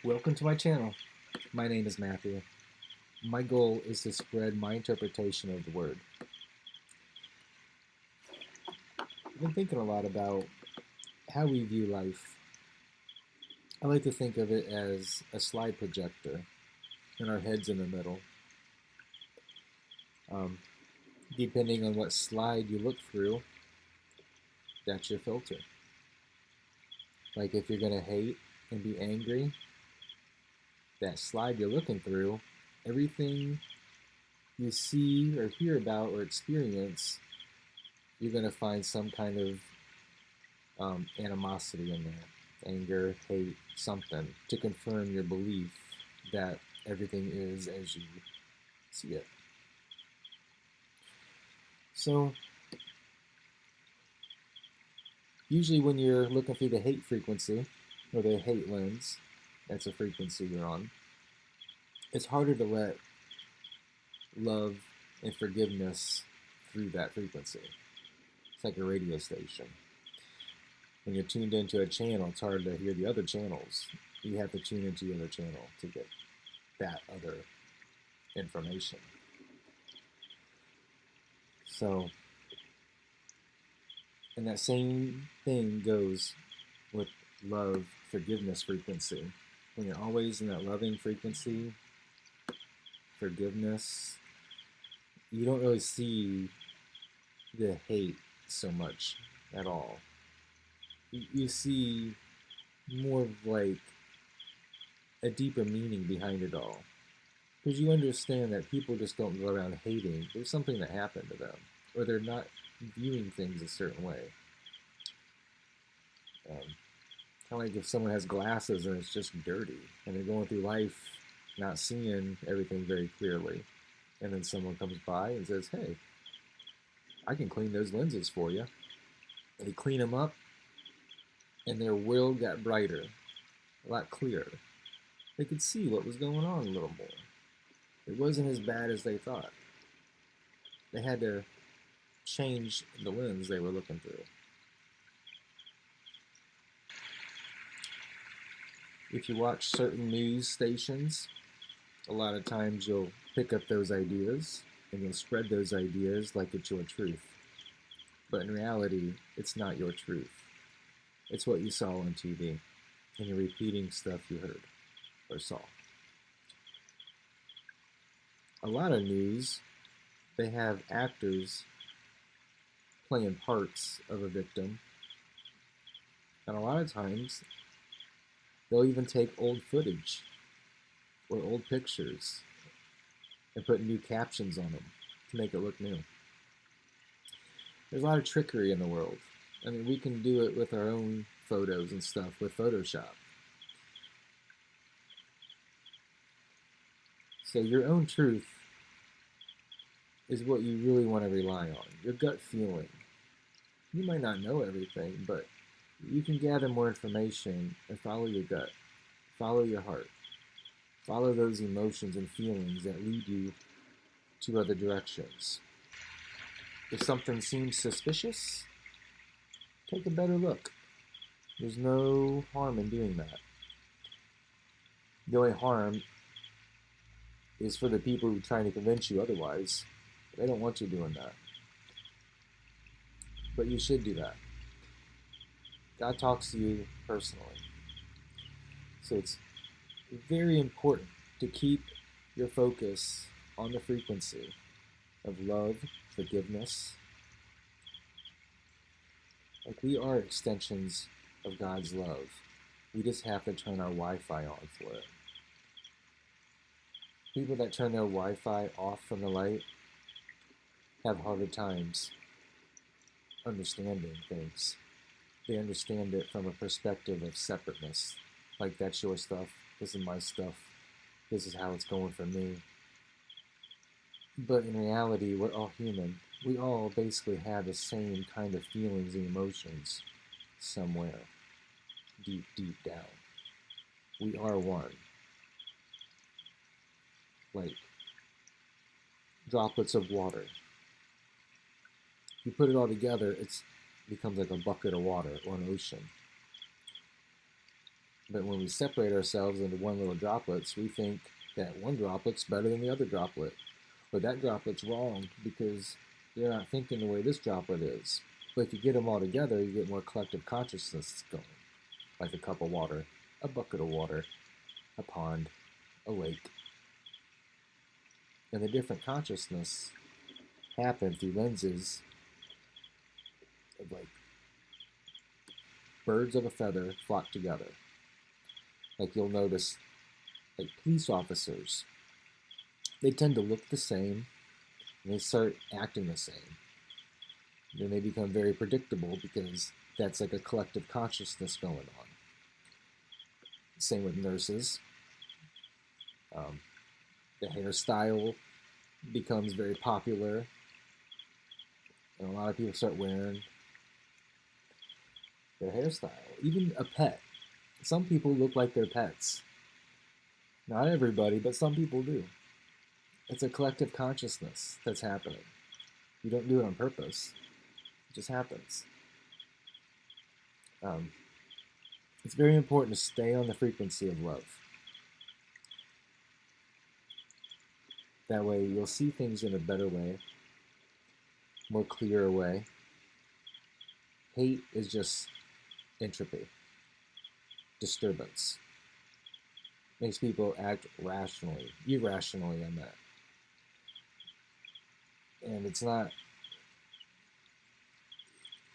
Welcome to my channel. My name is Mathew. My goal is to spread my interpretation of the Word. I've been thinking a lot about how we view life. I like to think of it as a slide projector, and our head's in the middle. Depending on what slide you look through, that's your filter. Like if you're going to hate and be angry, that slide you're looking through, everything you see or hear about or experience, you're going to find some kind of animosity in there. Anger, hate, something to confirm your belief that everything is as you see it. So, usually when you're looking through the hate frequency, or the hate lens, that's a frequency you're on, it's harder to let love and forgiveness through that frequency. It's like a radio station. When you're tuned into a channel, it's hard to hear the other channels. You have to tune into the other channel to get that other information. So, and that same thing goes with love, forgiveness frequency. When you're always in that loving frequency, forgiveness, you don't really see the hate so much at all. You see more of like a deeper meaning behind it all. Because you understand that people just don't go around hating. There's something that happened to them. Or they're not viewing things a certain way. Kind of like if someone has glasses and it's just dirty. And they're going through life not seeing everything very clearly. And then someone comes by and says, hey, I can clean those lenses for you. And they clean them up. And their world got brighter. A lot clearer. They could see what was going on a little more. It wasn't as bad as they thought. They had to change the lens they were looking through. If you watch certain news stations, a lot of times you'll pick up those ideas and you'll spread those ideas like it's your truth. But in reality, it's not your truth. It's what you saw on TV, and you're repeating stuff you heard or saw. A lot of news, they have actors playing parts of a victim, and a lot of times they'll even take old footage or old pictures and put new captions on them to make it look new. There's a lot of trickery in the world. I mean, we can do it with our own photos and stuff with Photoshop. So your own truth is what you really want to rely on, your gut feeling. You might not know everything, but you can gather more information and follow your gut, follow your heart, follow those emotions and feelings that lead you to other directions. If something seems suspicious, take a better look. There's no harm in doing that. The only harm is for the people who are trying to convince you otherwise. They don't want you doing that. But you should do that. God talks to you personally. So it's very important to keep your focus on the frequency of love, forgiveness. Like we are extensions of God's love. We just have to turn our Wi-Fi on for it. People that turn their Wi-Fi off from the light have harder times understanding things. They understand it from a perspective of separateness. Like, that's your stuff, this is my stuff, this is how it's going for me. But in reality, we're all human. We all basically have the same kind of feelings and emotions somewhere, deep, deep down. We are one. Like droplets of water. You put it all together, it becomes like a bucket of water or an ocean. But when we separate ourselves into one little droplets, we think that one droplet's better than the other droplet. But that droplet's wrong because you're not thinking the way this droplet is. But if you get them all together, you get more collective consciousness going, like a cup of water, a bucket of water, a pond, a lake. And the different consciousness happen through lenses of like birds of a feather flock together. Like you'll notice, like police officers, they tend to look the same and they start acting the same. Then they become very predictable because that's like a collective consciousness going on. Same with nurses. The hairstyle becomes very popular, and a lot of people start wearing their hairstyle. Even a pet. Some people look like their pets. Not everybody, but some people do. It's a collective consciousness that's happening. You don't do it on purpose. It just happens. It's very important to stay on the frequency of love. That way you'll see things in a better way, more clear way. Hate is just entropy, disturbance. Makes people act rationally, irrationally on that. And it's not,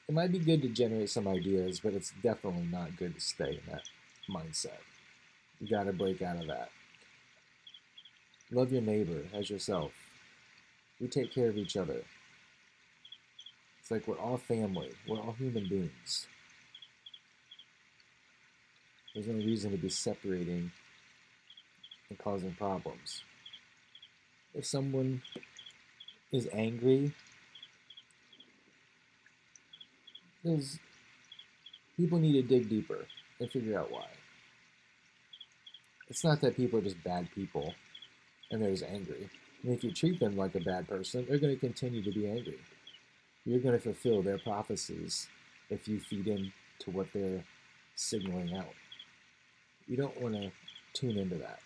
it might be good to generate some ideas, but it's definitely not good to stay in that mindset. You gotta break out of that. Love your neighbor as yourself. We take care of each other. It's like we're all family. We're all human beings. There's no reason to be separating and causing problems. If someone is angry, people need to dig deeper and figure out why. It's not that people are just bad people and they're just angry. And if you treat them like a bad person, they're going to continue to be angry. You're going to fulfill their prophecies if you feed in to what they're signaling out. You don't want to tune into that.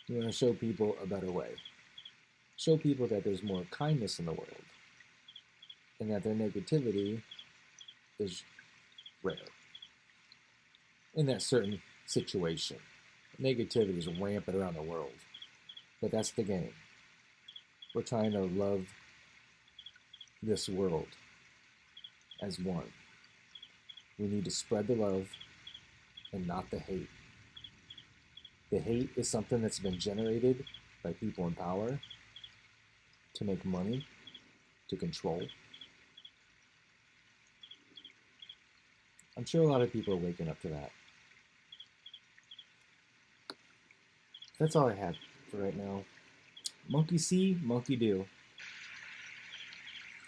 You want to show people a better way. Show people that there's more kindness in the world and that their negativity is rare in that certain situation. Negativity is rampant around the world, but that's the game. We're trying to love this world as one. We need to spread the love and not the hate. The hate is something that's been generated by people in power to make money, to control. I'm sure a lot of people are waking up to that. That's all I have for right now. Monkey see, monkey do.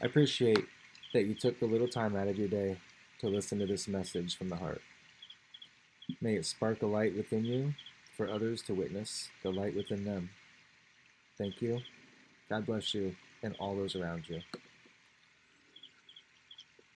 I appreciate that you took a little time out of your day to listen to this message from the heart. May it spark a light within you for others to witness the light within them. Thank you. God bless you and all those around you.